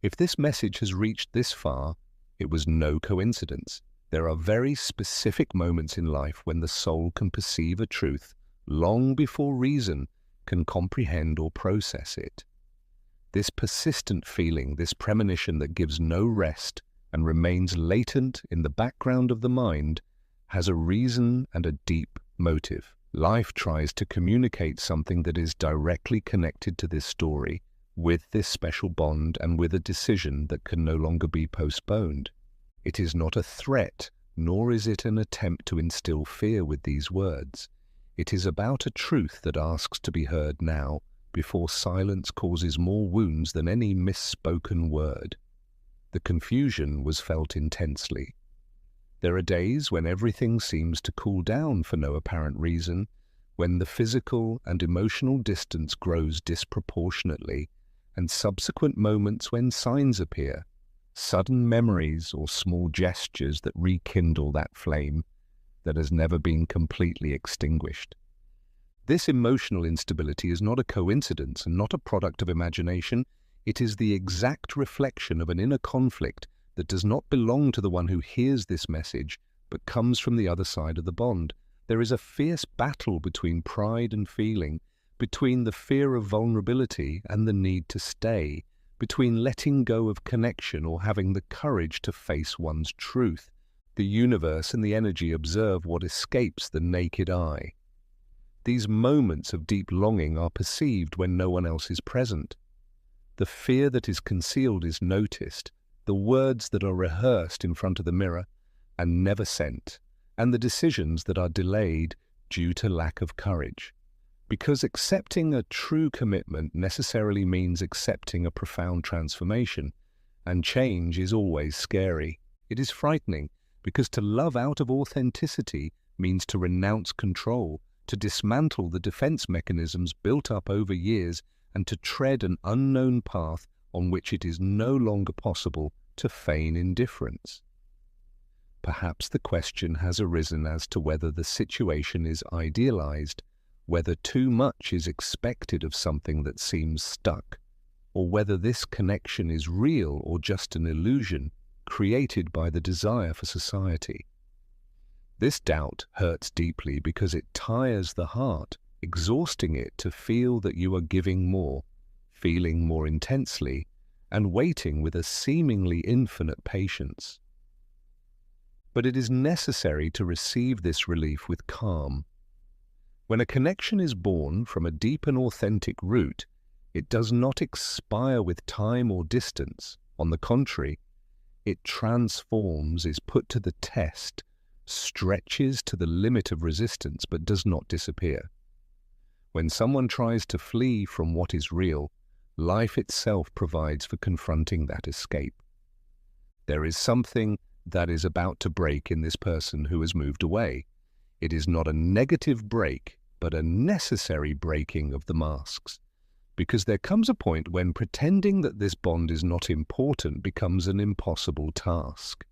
If this message has reached this far, it was no coincidence. There are very specific moments in life when the soul can perceive a truth long before reason can comprehend or process it. This persistent feeling, this premonition that gives no rest and remains latent in the background of the mind, has a reason and a deep motive. Life tries to communicate something that is directly connected to this story, with this special bond and with a decision that can no longer be postponed. It is not a threat, nor is it an attempt to instill fear with these words. It is about a truth that asks to be heard now, before silence causes more wounds than any misspoken word. The confusion was felt intensely. There are days when everything seems to cool down for no apparent reason, when the physical and emotional distance grows disproportionately, and subsequent moments when signs appear, sudden memories or small gestures that rekindle that flame that has never been completely extinguished. This emotional instability is not a coincidence and not a product of imagination. It is the exact reflection of an inner conflict that does not belong to the one who hears this message, but comes from the other side of the bond. There is a fierce battle between pride and feeling, between the fear of vulnerability and the need to stay, between letting go of connection or having the courage to face one's truth. The universe and the energy observe what escapes the naked eye. These moments of deep longing are perceived when no one else is present. The fear that is concealed is noticed, the words that are rehearsed in front of the mirror and never sent, and the decisions that are delayed due to lack of courage. Because accepting a true commitment necessarily means accepting a profound transformation, and change is always scary. It is frightening, because to love out of authenticity means to renounce control, to dismantle the defense mechanisms built up over years, and to tread an unknown path on which it is no longer possible to feign indifference. Perhaps the question has arisen as to whether the situation is idealized, whether too much is expected of something that seems stuck, or whether this connection is real or just an illusion created by the desire for society. This doubt hurts deeply because it tires the heart, exhausting it to feel that you are giving more, feeling more intensely, and waiting with a seemingly infinite patience. But it is necessary to receive this relief with calm. When a connection is born from a deep and authentic root, it does not expire with time or distance. On the contrary, it transforms, is put to the test, stretches to the limit of resistance but does not disappear. When someone tries to flee from what is real, life itself provides for confronting that escape. There is something that is about to break in this person who has moved away. It is not a negative break, but a necessary breaking of the masks. Because there comes a point when pretending that this bond is not important becomes an impossible task.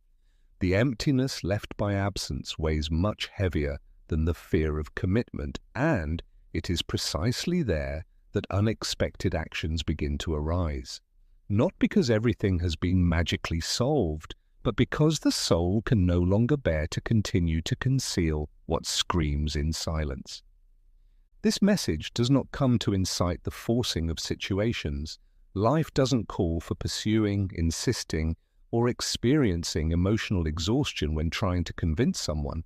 The emptiness left by absence weighs much heavier than the fear of commitment, and it is precisely there that unexpected actions begin to arise. Not because everything has been magically solved, but because the soul can no longer bear to continue to conceal what screams in silence. This message does not come to incite the forcing of situations. Life doesn't call for pursuing, insisting, or experiencing emotional exhaustion when trying to convince someone.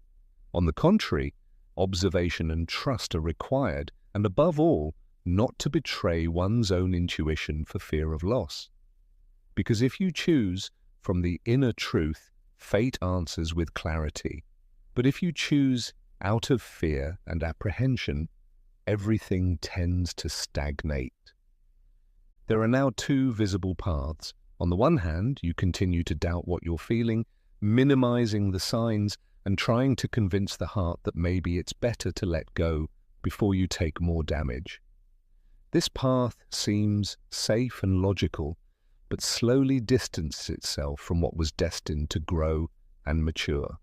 On the contrary, observation and trust are required, and above all, not to betray one's own intuition for fear of loss. Because if you choose from the inner truth, fate answers with clarity. But if you choose out of fear and apprehension, everything tends to stagnate. There are now two visible paths. On the one hand, you continue to doubt what you're feeling, minimizing the signs and trying to convince the heart that maybe it's better to let go before you take more damage. This path seems safe and logical, but slowly distances itself from what was destined to grow and mature.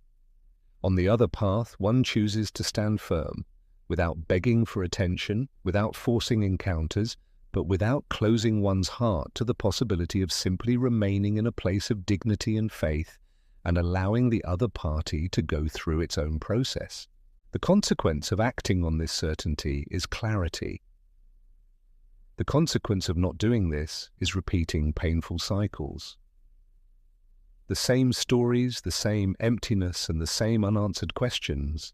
On the other path, one chooses to stand firm, without begging for attention, without forcing encounters, but without closing one's heart to the possibility of simply remaining in a place of dignity and faith and allowing the other party to go through its own process. The consequence of acting on this certainty is clarity. The consequence of not doing this is repeating painful cycles. The same stories, the same emptiness, and the same unanswered questions.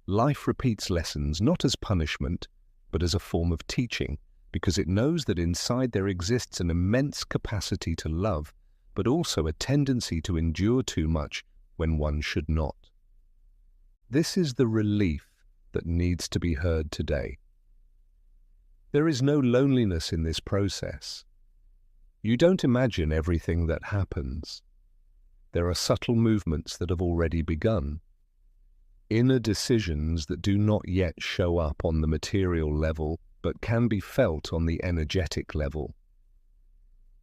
Life repeats lessons not as punishment, but as a form of teaching, because it knows that inside there exists an immense capacity to love, but also a tendency to endure too much when one should not. This is the relief that needs to be heard today. There is no loneliness in this process. You don't imagine everything that happens. There are subtle movements that have already begun. Inner decisions that do not yet show up on the material level, but can be felt on the energetic level.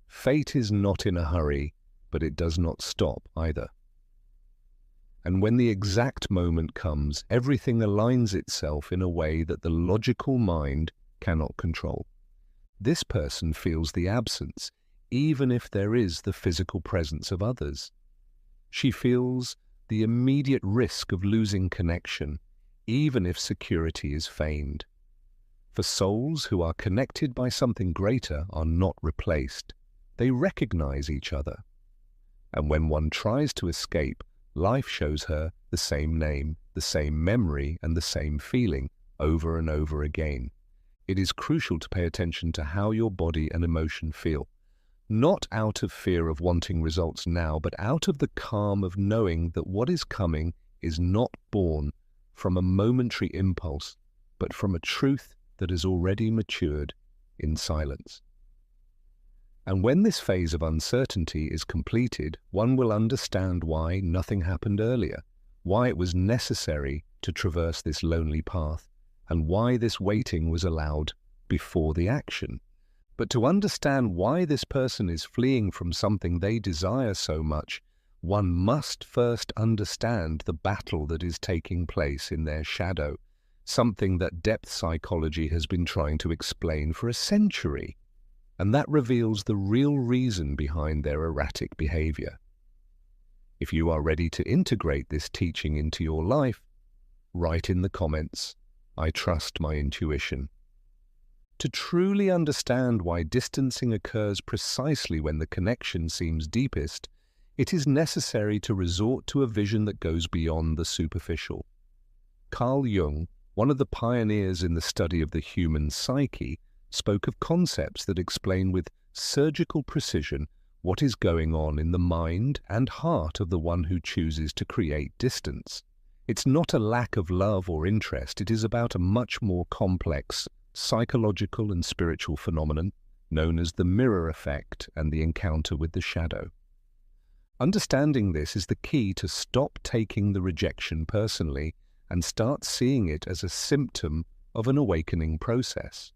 Fate is not in a hurry, but it does not stop either. And when the exact moment comes, everything aligns itself in a way that the logical mind cannot control. This person feels the absence, even if there is the physical presence of others. She feels the immediate risk of losing connection, even if security is feigned. For souls who are connected by something greater are not replaced. They recognize each other. And when one tries to escape, life shows her the same name, the same memory, and the same feeling over and over again. It is crucial to pay attention to how your body and emotion feel, not out of fear of wanting results now, but out of the calm of knowing that what is coming is not born from a momentary impulse, but from a truth that has already matured in silence. And when this phase of uncertainty is completed, one will understand why nothing happened earlier, why it was necessary to traverse this lonely path, and why this waiting was allowed before the action. But to understand why this person is fleeing from something they desire so much, one must first understand the battle that is taking place in their shadow, something that depth psychology has been trying to explain for a century. And that reveals the real reason behind their erratic behavior. If you are ready to integrate this teaching into your life, write in the comments, "I trust my intuition." To truly understand why distancing occurs precisely when the connection seems deepest, it is necessary to resort to a vision that goes beyond the superficial. Carl Jung, one of the pioneers in the study of the human psyche, spoke of concepts that explain with surgical precision what is going on in the mind and heart of the one who chooses to create distance. It's not a lack of love or interest, it is about a much more complex psychological and spiritual phenomenon known as the mirror effect and the encounter with the shadow. Understanding this is the key to stop taking the rejection personally and start seeing it as a symptom of an awakening process.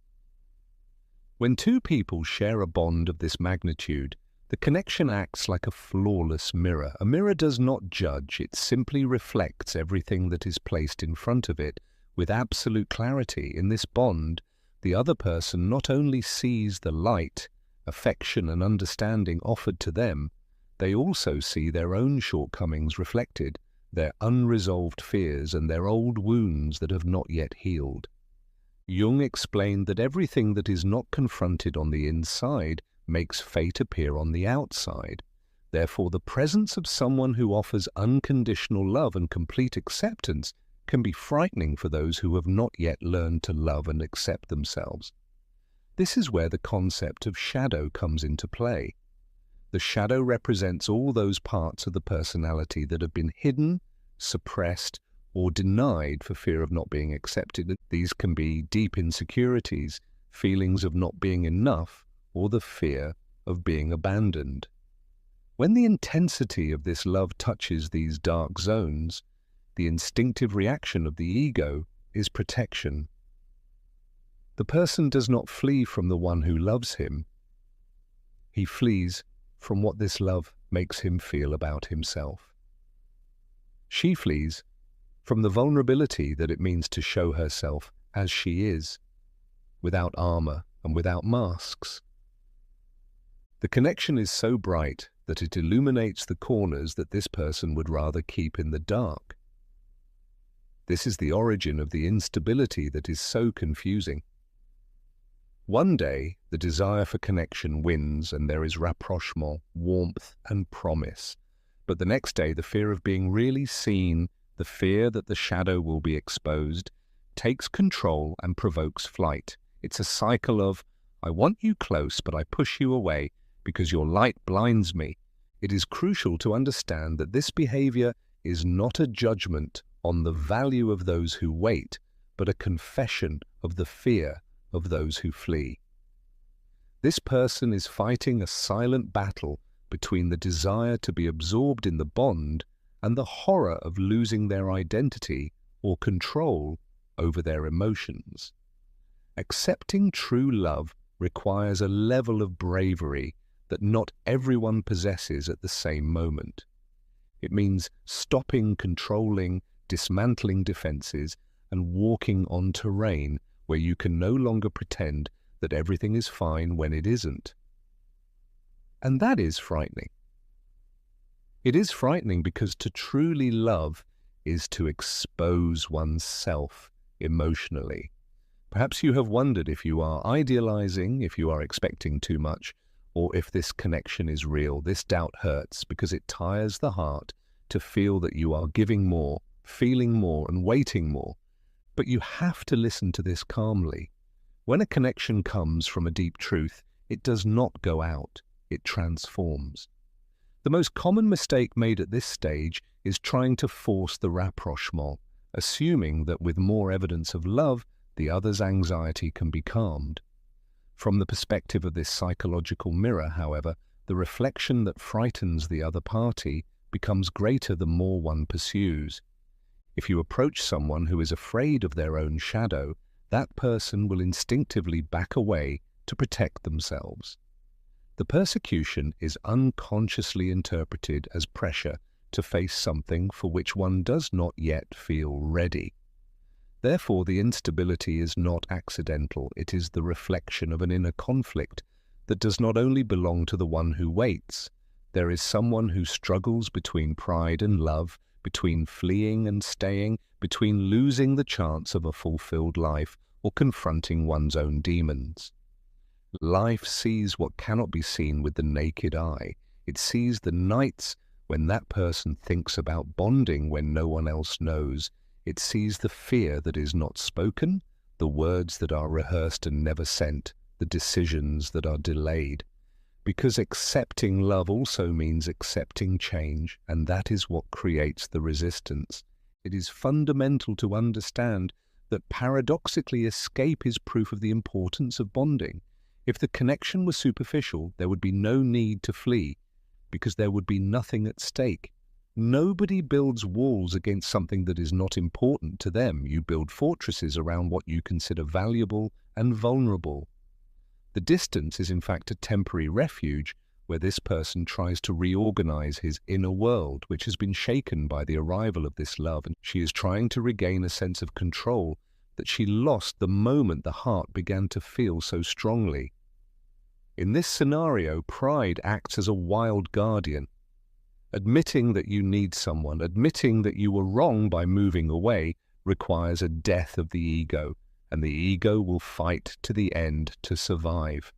When two people share a bond of this magnitude, the connection acts like a flawless mirror. A mirror does not judge, it simply reflects everything that is placed in front of it with absolute clarity. In this bond, the other person not only sees the light, affection, and understanding offered to them, they also see their own shortcomings reflected, their unresolved fears and their old wounds that have not yet healed. Jung explained that everything that is not confronted on the inside makes fate appear on the outside. Therefore, the presence of someone who offers unconditional love and complete acceptance can be frightening for those who have not yet learned to love and accept themselves. This is where the concept of shadow comes into play. The shadow represents all those parts of the personality that have been hidden, suppressed, or denied for fear of not being accepted. These can be deep insecurities, feelings of not being enough, or the fear of being abandoned. When the intensity of this love touches these dark zones, the instinctive reaction of the ego is protection. The person does not flee from the one who loves him. He flees from what this love makes him feel about himself. She flees from the vulnerability that it means to show herself as she is, without armor and without masks. The connection is so bright that it illuminates the corners that this person would rather keep in the dark. This is the origin of the instability that is so confusing. One day, the desire for connection wins and there is rapprochement, warmth, and promise. But the next day, the fear of being really seen, the fear that the shadow will be exposed, takes control and provokes flight. It's a cycle of, I want you close, but I push you away because your light blinds me. It is crucial to understand that this behavior is not a judgment on the value of those who wait, but a confession of the fear of those who flee. This person is fighting a silent battle between the desire to be absorbed in the bond and the horror of losing their identity or control over their emotions. Accepting true love requires a level of bravery that not everyone possesses at the same moment. It means stopping, controlling, dismantling defenses, and walking on terrain where you can no longer pretend that everything is fine when it isn't. And that is frightening. It is frightening because to truly love is to expose oneself emotionally. Perhaps you have wondered if you are idealizing, if you are expecting too much, or if this connection is real. This doubt hurts because it tires the heart to feel that you are giving more, feeling more, and waiting more. But you have to listen to this calmly. When a connection comes from a deep truth, it does not go out, it transforms. The most common mistake made at this stage is trying to force the rapprochement, assuming that with more evidence of love, the other's anxiety can be calmed. From the perspective of this psychological mirror, however, the reflection that frightens the other party becomes greater the more one pursues. If you approach someone who is afraid of their own shadow, that person will instinctively back away to protect themselves. The persecution is unconsciously interpreted as pressure to face something for which one does not yet feel ready. Therefore, the instability is not accidental. It is the reflection of an inner conflict that does not only belong to the one who waits. There is someone who struggles between pride and love, between fleeing and staying, between losing the chance of a fulfilled life or confronting one's own demons. Life sees what cannot be seen with the naked eye. It sees the nights when that person thinks about bonding when no one else knows. It sees the fear that is not spoken, the words that are rehearsed and never sent, the decisions that are delayed. Because accepting love also means accepting change, and that is what creates the resistance. It is fundamental to understand that paradoxically escape is proof of the importance of bonding. If the connection was superficial, there would be no need to flee, because there would be nothing at stake. Nobody builds walls against something that is not important to them. You build fortresses around what you consider valuable and vulnerable. The distance is in fact a temporary refuge where this person tries to reorganize his inner world, which has been shaken by the arrival of this love, and she is trying to regain a sense of control that she lost the moment the heart began to feel so strongly. In this scenario, pride acts as a wild guardian. Admitting that you need someone, admitting that you were wrong by moving away, requires a death of the ego, and the ego will fight to the end to survive.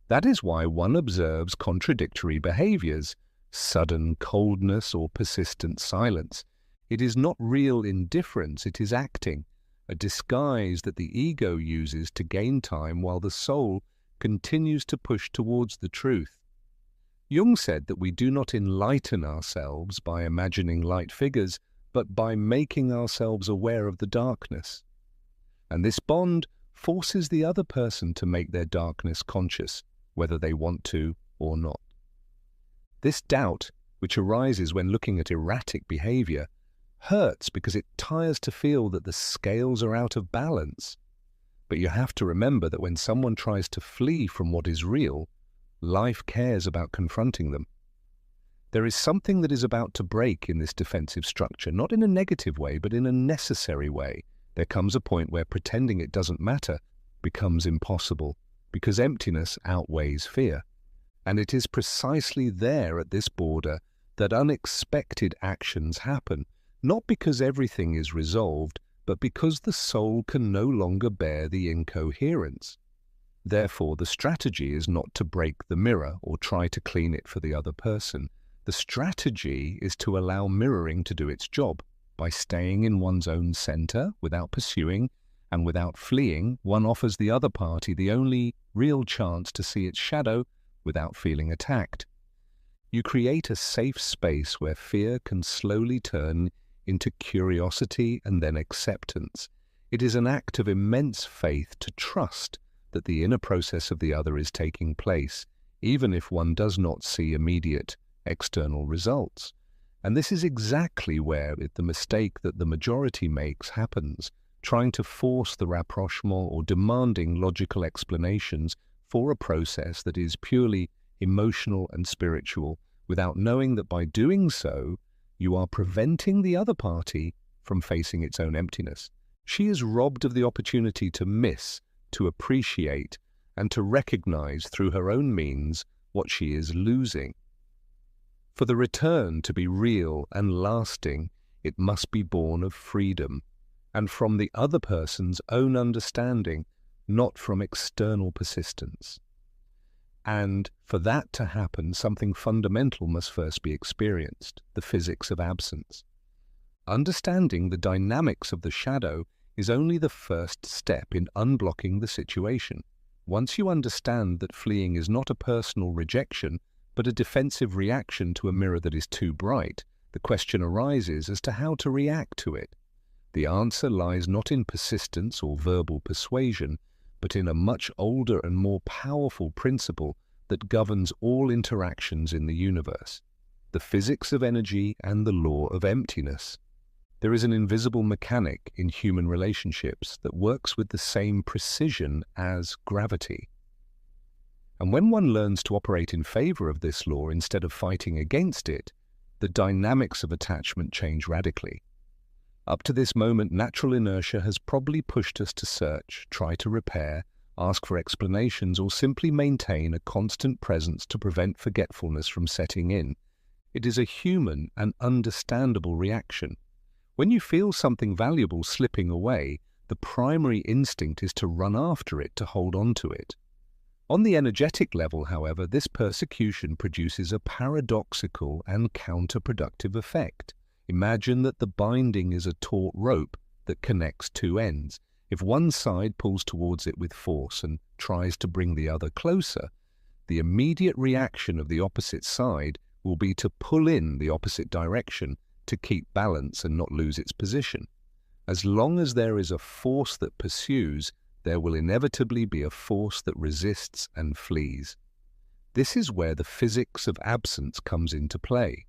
That is why one observes contradictory behaviors, sudden coldness or persistent silence. It is not real indifference, it is acting, a disguise that the ego uses to gain time while the soul continues to push towards the truth. Jung said that we do not enlighten ourselves by imagining light figures, but by making ourselves aware of the darkness. And this bond forces the other person to make their darkness conscious, whether they want to or not. This doubt, which arises when looking at erratic behavior, hurts because it tires to feel that the scales are out of balance. But you have to remember that when someone tries to flee from what is real, life cares about confronting them. There is something that is about to break in this defensive structure, not in a negative way, but in a necessary way. There comes a point where pretending it doesn't matter becomes impossible. because emptiness outweighs fear. And it is precisely there at this border that unexpected actions happen, not because everything is resolved, but because the soul can no longer bear the incoherence. Therefore, the strategy is not to break the mirror or try to clean it for the other person. The strategy is to allow mirroring to do its job. By staying in one's own center, without pursuing and without fleeing, one offers the other party the only real chance to see its shadow without feeling attacked. You create a safe space where fear can slowly turn into curiosity and then acceptance. It is an act of immense faith to trust that the inner process of the other is taking place, even if one does not see immediate external results. And this is exactly where the mistake that the majority makes happens, trying to force the rapprochement or demanding logical explanations for a process that is purely emotional and spiritual, without knowing that by doing so, you are preventing the other party from facing its own emptiness. She is robbed of the opportunity to miss, to appreciate, and to recognize through her own means what she is losing. For the return to be real and lasting, it must be born of freedom, and from the other person's own understanding, not from external persistence. And for that to happen, something fundamental must first be experienced, the physics of absence. Understanding the dynamics of the shadow is only the first step in unblocking the situation. Once you understand that fleeing is not a personal rejection, but a defensive reaction to a mirror that is too bright, the question arises as to how to react to it. The answer lies not in persistence or verbal persuasion, but in a much older and more powerful principle that governs all interactions in the universe, the physics of energy and the law of emptiness. There is an invisible mechanic in human relationships that works with the same precision as gravity. And when one learns to operate in favor of this law instead of fighting against it, the dynamics of attachment change radically. Up to this moment, natural inertia has probably pushed us to search, try to repair, ask for explanations, or simply maintain a constant presence to prevent forgetfulness from setting in. It is a human and understandable reaction. When you feel something valuable slipping away, the primary instinct is to run after it, to hold on to it. On the energetic level, however, this persecution produces a paradoxical and counterproductive effect. Imagine that the binding is a taut rope that connects two ends. If one side pulls towards it with force and tries to bring the other closer, the immediate reaction of the opposite side will be to pull in the opposite direction to keep balance and not lose its position. As long as there is a force that pursues, there will inevitably be a force that resists and flees. This is where the physics of absence comes into play.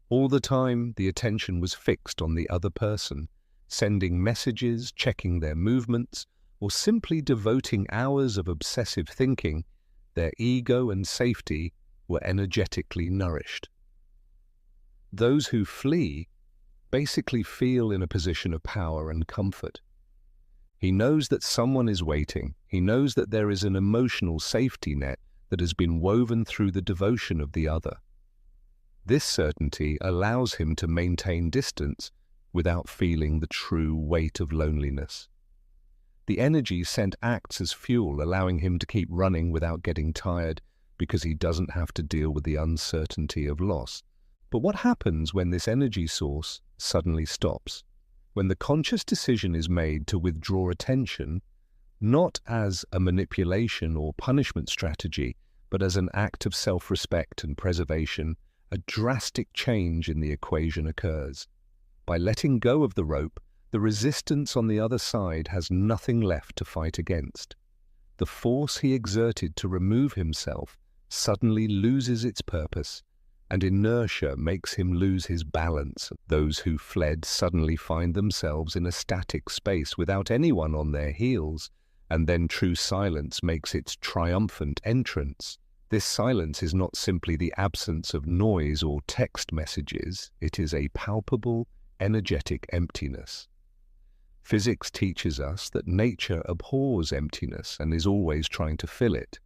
All the time, the attention was fixed on the other person, sending messages, checking their movements, or simply devoting hours of obsessive thinking. Their ego and safety were energetically nourished. Those who flee basically feel in a position of power and comfort. He knows that someone is waiting. He knows that there is an emotional safety net that has been woven through the devotion of the other. This certainty allows him to maintain distance without feeling the true weight of loneliness. The energy sent acts as fuel, allowing him to keep running without getting tired because he doesn't have to deal with the uncertainty of loss. But what happens when this energy source suddenly stops? When the conscious decision is made to withdraw attention, not as a manipulation or punishment strategy, but as an act of self-respect and preservation, a drastic change in the equation occurs. By letting go of the rope, the resistance on the other side has nothing left to fight against. The force he exerted to remove himself suddenly loses its purpose, and inertia makes him lose his balance. Those who fled suddenly find themselves in a static space without anyone on their heels, and then true silence makes its triumphant entrance. This silence is not simply the absence of noise or text messages, it is a palpable, energetic emptiness. Physics teaches us that nature abhors emptiness and is always trying to fill it.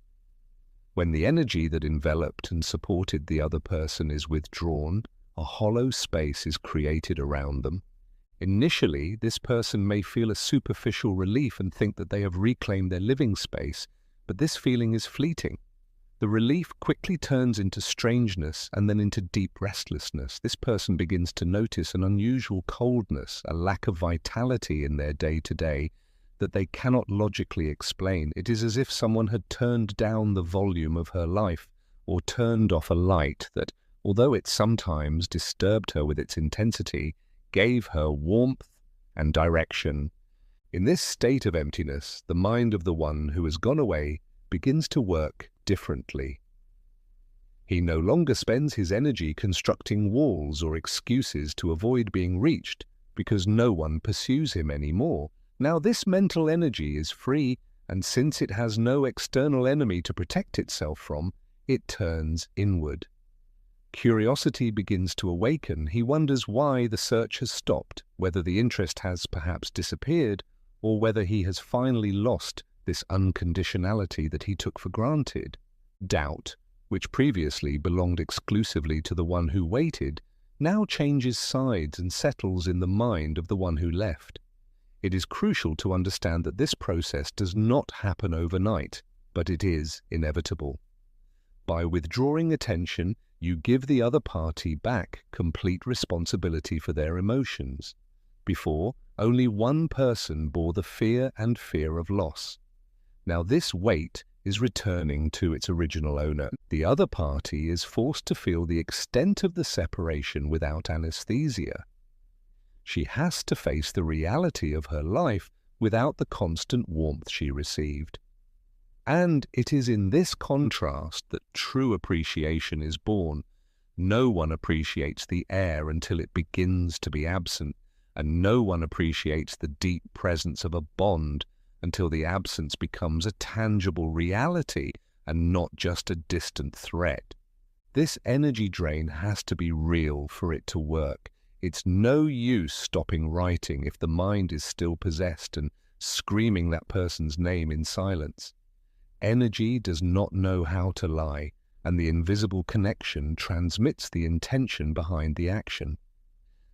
When the energy that enveloped and supported the other person is withdrawn, a hollow space is created around them. Initially, this person may feel a superficial relief and think that they have reclaimed their living space, but this feeling is fleeting. The relief quickly turns into strangeness and then into deep restlessness. This person begins to notice an unusual coldness, a lack of vitality in their day-to-day that they cannot logically explain. It is as if someone had turned down the volume of her life or turned off a light that, although it sometimes disturbed her with its intensity, gave her warmth and direction. In this state of emptiness, the mind of the one who has gone away begins to work differently. He no longer spends his energy constructing walls or excuses to avoid being reached because no one pursues him anymore. Now this mental energy is free, and since it has no external enemy to protect itself from, it turns inward. Curiosity begins to awaken. He wonders why the search has stopped, whether the interest has perhaps disappeared, or whether he has finally lost this unconditionality that he took for granted. Doubt, which previously belonged exclusively to the one who waited, now changes sides and settles in the mind of the one who left. It is crucial to understand that this process does not happen overnight, but it is inevitable. By withdrawing attention, you give the other party back complete responsibility for their emotions. Before, only one person bore the fear of loss. Now this weight is returning to its original owner. The other party is forced to feel the extent of the separation without anesthesia. She has to face the reality of her life without the constant warmth she received. And it is in this contrast that true appreciation is born. No one appreciates the air until it begins to be absent, and no one appreciates the deep presence of a bond until the absence becomes a tangible reality and not just a distant threat. This energy drain has to be real for it to work. It's no use stopping writing if the mind is still possessed and screaming that person's name in silence. Energy does not know how to lie, and the invisible connection transmits the intention behind the action.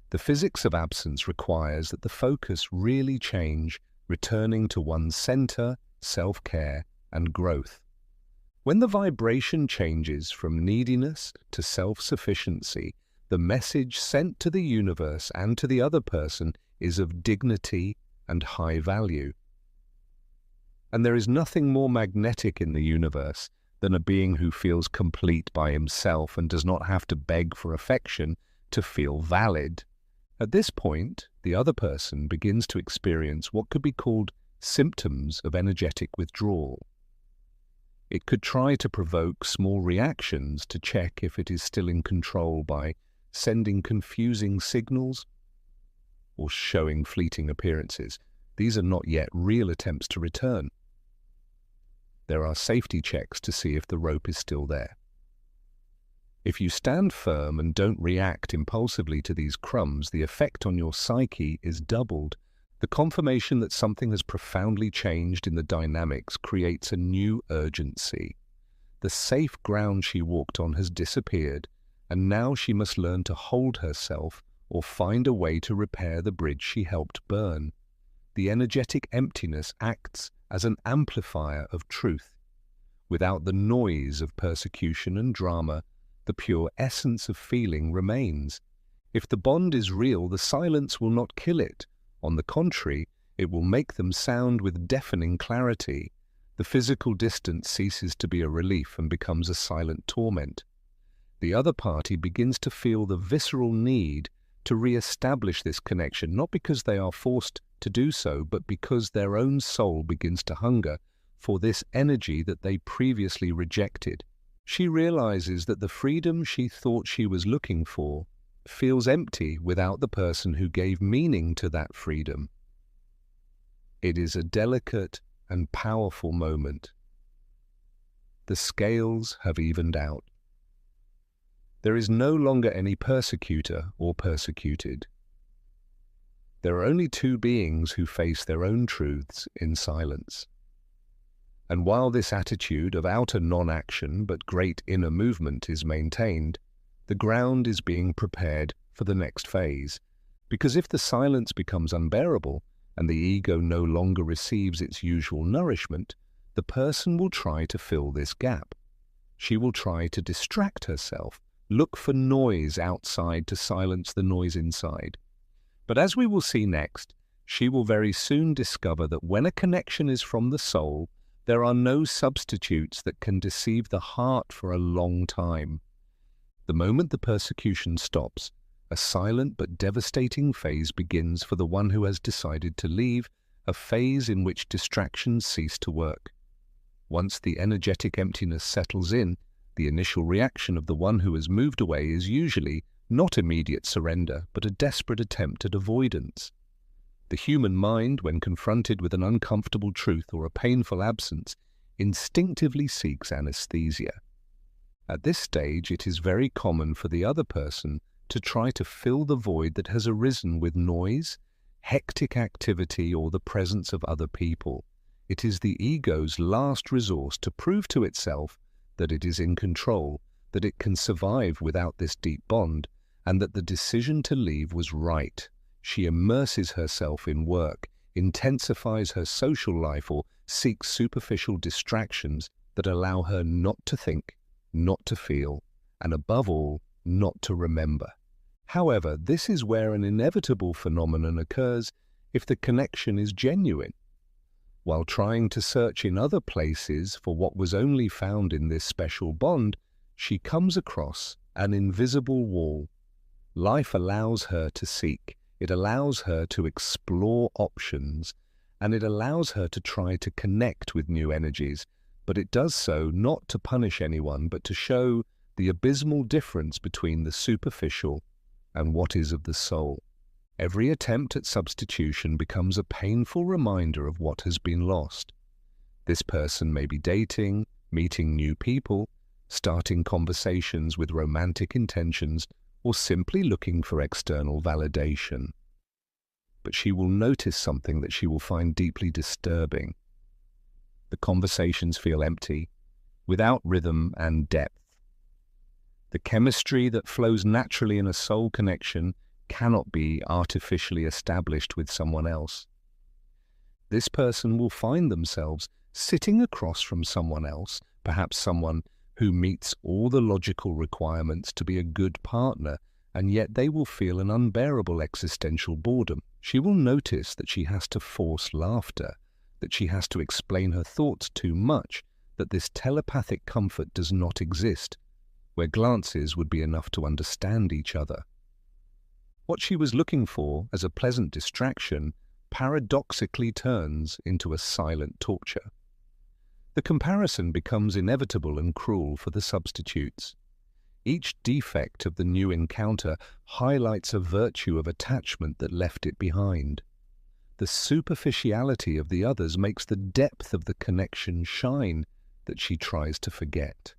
The physics of absence requires that the focus really change, returning to one's center, self-care, and growth. When the vibration changes from neediness to self-sufficiency, the message sent to the universe and to the other person is of dignity and high value. And there is nothing more magnetic in the universe than a being who feels complete by himself and does not have to beg for affection to feel valid. At this point, the other person begins to experience what could be called symptoms of energetic withdrawal. It could try to provoke small reactions to check if it is still in control by sending confusing signals or showing fleeting appearances. These are not yet real attempts to return. There are safety checks to see if the rope is still there. If you stand firm and don't react impulsively to these crumbs, the effect on your psyche is doubled. The confirmation that something has profoundly changed in the dynamics creates a new urgency. The safe ground she walked on has disappeared, and now she must learn to hold herself or find a way to repair the bridge she helped burn. The energetic emptiness acts as an amplifier of truth. Without the noise of persecution and drama, the pure essence of feeling remains. If the bond is real, the silence will not kill it. On the contrary, it will make them sound with deafening clarity. The physical distance ceases to be a relief and becomes a silent torment. The other party begins to feel the visceral need to re-establish this connection, not because they are forced to do so, but because their own soul begins to hunger for this energy that they previously rejected. She realizes that the freedom she thought she was looking for feels empty without the person who gave meaning to that freedom. It is a delicate and powerful moment. The scales have evened out. There is no longer any persecutor or persecuted. There are only two beings who face their own truths in silence. And while this attitude of outer non-action but great inner movement is maintained, the ground is being prepared for the next phase. Because if the silence becomes unbearable and the ego no longer receives its usual nourishment, the person will try to fill this gap. She will try to distract herself, look for noise outside to silence the noise inside. But as we will see next, she will very soon discover that when a connection is from the soul, there are no substitutes that can deceive the heart for a long time. The moment the persecution stops, a silent but devastating phase begins for the one who has decided to leave, a phase in which distractions cease to work. Once the energetic emptiness settles in, the initial reaction of the one who has moved away is usually not immediate surrender, but a desperate attempt at avoidance. The human mind, when confronted with an uncomfortable truth or a painful absence, instinctively seeks anesthesia. At this stage, it is very common for the other person to try to fill the void that has arisen with noise, hectic activity, or the presence of other people. It is the ego's last resource to prove to itself that it is in control, that it can survive without this deep bond, and that the decision to leave was right. She immerses herself in work, intensifies her social life, or seeks superficial distractions that allow her not to think, not to feel, and above all, not to remember. However, this is where an inevitable phenomenon occurs if the connection is genuine. While trying to search in other places for what was only found in this special bond, she comes across an invisible wall. Life allows her to seek, it allows her to explore options, and it allows her to try to connect with new energies, but it does so not to punish anyone, but to show the abysmal difference between the superficial and what is of the soul. Every attempt at substitution becomes a painful reminder of what has been lost. This person may be dating, meeting new people, starting conversations with romantic intentions, or simply looking for external validation. But she will notice something that she will find deeply disturbing. The conversations feel empty, without rhythm and depth. The chemistry that flows naturally in a soul connection cannot be artificially established with someone else. This person will find themselves sitting across from someone else, perhaps someone who meets all the logical requirements to be a good partner, and yet they will feel an unbearable existential boredom. She will notice that she has to force laughter, that she has to explain her thoughts too much, that this telepathic comfort does not exist, where glances would be enough to understand each other. What she was looking for as a pleasant distraction paradoxically turns into a silent torture. The comparison becomes inevitable and cruel for the substitutes. Each defect of the new encounter highlights a virtue of attachment that left it behind. The superficiality of the others makes the depth of the connection shine that she tries to forget.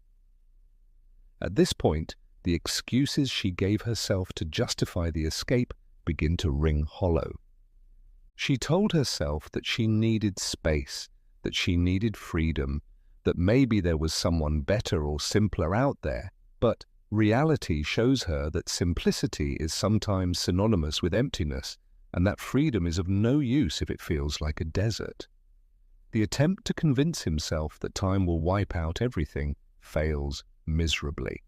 At this point, the excuses she gave herself to justify the escape begin to ring hollow. She told herself that she needed space, that she needed freedom, that maybe there was someone better or simpler out there, but reality shows her that simplicity is sometimes synonymous with emptiness, and that freedom is of no use if it feels like a desert. The attempt to convince himself that time will wipe out everything fails miserably.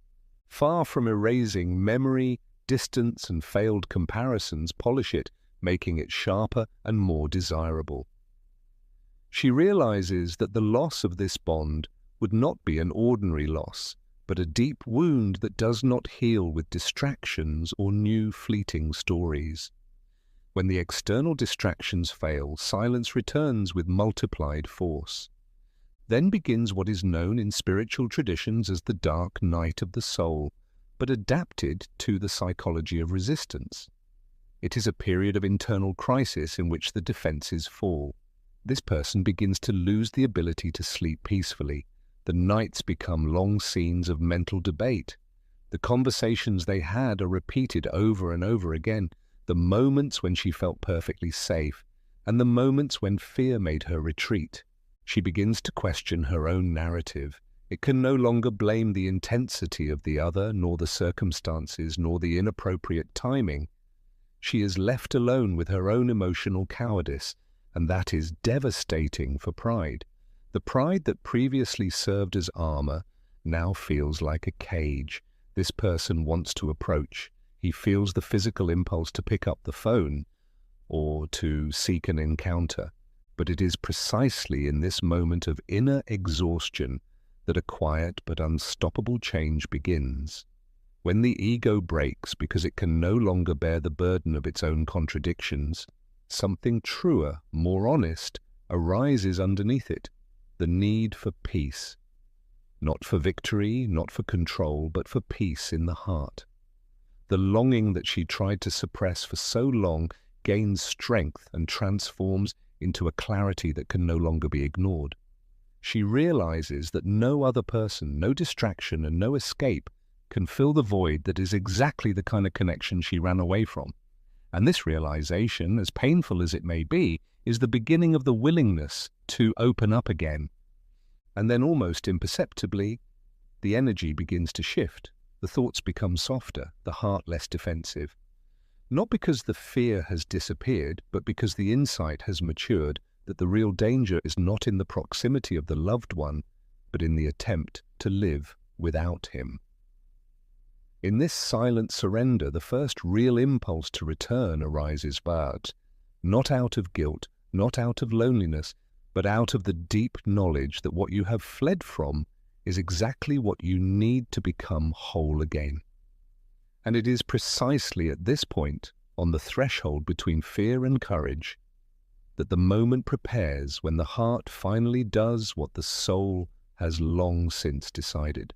Far from erasing memory, distance and failed comparisons polish it, making it sharper and more desirable. She realizes that the loss of this bond would not be an ordinary loss, but a deep wound that does not heal with distractions or new fleeting stories. When the external distractions fail, silence returns with multiplied force. Then begins what is known in spiritual traditions as the dark night of the soul, but adapted to the psychology of resistance. It is a period of internal crisis in which the defenses fall. This person begins to lose the ability to sleep peacefully. The nights become long scenes of mental debate. The conversations they had are repeated over and over again. the moments when she felt perfectly safe, and the moments when fear made her retreat. She begins to question her own narrative. It can no longer blame the intensity of the other, nor the circumstances, nor the inappropriate timing. She is left alone with her own emotional cowardice, and that is devastating for pride. The pride that previously served as armor now feels like a cage. This person wants to approach. He feels the physical impulse to pick up the phone or to seek an encounter. But it is precisely in this moment of inner exhaustion that a quiet but unstoppable change begins. When the ego breaks because it can no longer bear the burden of its own contradictions, something truer, more honest, arises underneath it: the need for peace. Not for victory, not for control, but for peace in the heart. The longing that she tried to suppress for so long gains strength and transforms into a clarity that can no longer be ignored. She realizes that no other person, no distraction, and no escape can fill the void that is exactly the kind of connection she ran away from. And this realization, as painful as it may be, is the beginning of the willingness to open up again. And then almost imperceptibly, the energy begins to shift. The thoughts become softer, the heart less defensive. Not because the fear has disappeared, but because the insight has matured that the real danger is not in the proximity of the loved one, but in the attempt to live without him. In this silent surrender, the first real impulse to return arises, but not out of guilt, not out of loneliness, but out of the deep knowledge that what you have fled from is exactly what you need to become whole again. And it is precisely at this point, on the threshold between fear and courage, that the moment prepares when the heart finally does what the soul has long since decided.